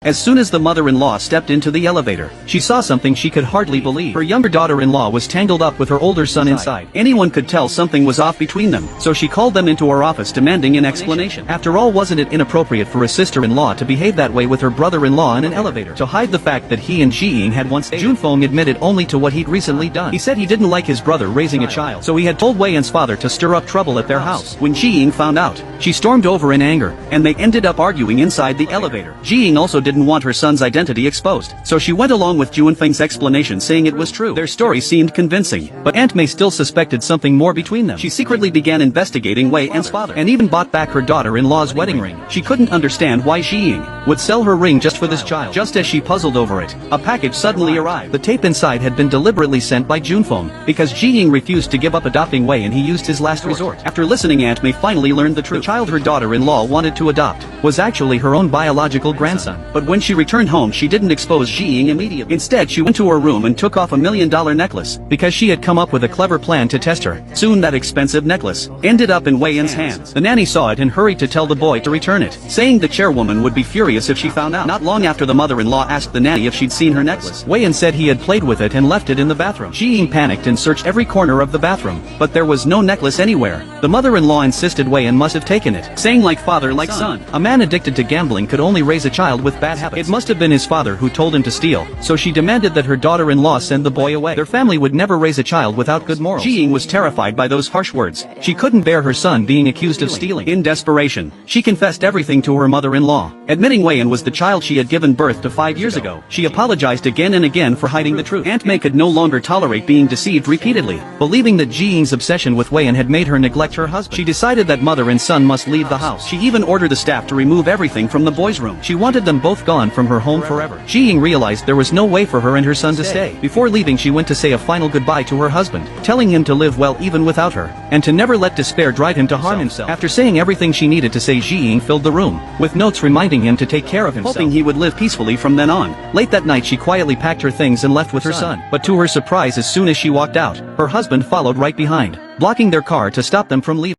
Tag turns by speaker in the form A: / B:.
A: As soon as the mother-in-law stepped into the elevator, she saw something she could hardly believe. Her younger daughter-in-law was tangled up with her older son inside. Anyone could tell something was off between them, so she called them into her office demanding an explanation. After all, wasn't it inappropriate for a sister-in-law to behave that way with her brother-in-law in an elevator? To hide the fact that he and Ji Ying had once dated, Junfeng admitted only to what he'd recently done. He said he didn't like his brother raising a child, so he had told Wei Yan's father to stir up trouble at their house. When Ji Ying found out, she stormed over in anger, and they ended up arguing inside the elevator. Ji Ying also didn't want her son's identity exposed, so she went along with Junfeng's explanation saying it was true. Their story seemed convincing, but Aunt May still suspected something more between them. She secretly began investigating Wei Yan's father, and even bought back her daughter-in-law's wedding ring. She couldn't understand why Ji Ying would sell her ring just for this child. Just as she puzzled over it, a package suddenly arrived. The tape inside had been deliberately sent by Junfeng, because Ji Ying refused to give up adopting Wei and he used his last resort. After listening, Aunt May finally learned the truth. The child her daughter-in-law wanted to adopt was actually her own biological grandson. But when she returned home, she didn't expose Ji Ying immediately. Instead, she went to her room and took off $1 million necklace, because she had come up with a clever plan to test her. Soon that expensive necklace ended up in Wei Yan's hands. The nanny saw it and hurried to tell the boy to return it, saying the chairwoman would be furious if she found out. Not long after, the mother-in-law asked the nanny if she'd seen her necklace. Wei Yan said he had played with it and left it in the bathroom. Ji Ying panicked and searched every corner of the bathroom, but there was no necklace anywhere. The mother-in-law insisted Wei Yan must have taken it, saying like father like son. A man addicted to gambling could only raise a child with bad habits. It must have been his father who told him to steal, so she demanded that her daughter-in-law send the boy away. Their family would never raise a child without good morals. Ji Ying was terrified by those harsh words. She couldn't bear her son being accused of stealing. In desperation, she confessed everything to her mother-in-law, admitting Wei Yan was the child she had given birth to 5 years ago. She apologized again and again for hiding the truth. Aunt May could no longer tolerate being deceived repeatedly, believing that Ji Ying's obsession with Wei Yan had made her neglect her husband. She decided that mother and son must leave the house. She even ordered the staff to remove everything from the boys' room. She wanted them both gone from her home forever. Ji Ying realized there was no way for her and her son to stay. Before leaving, she went to say a final goodbye to her husband, telling him to live well even without her, and to never let despair drive him to harm himself. After saying everything she needed to say, Ji Ying filled the room with notes reminding him to take care of himself, hoping he would live peacefully from then on. Late that night, she quietly packed her things and left with her son. But to her surprise, as soon as she walked out, her husband followed right behind, blocking their car to stop them from leaving.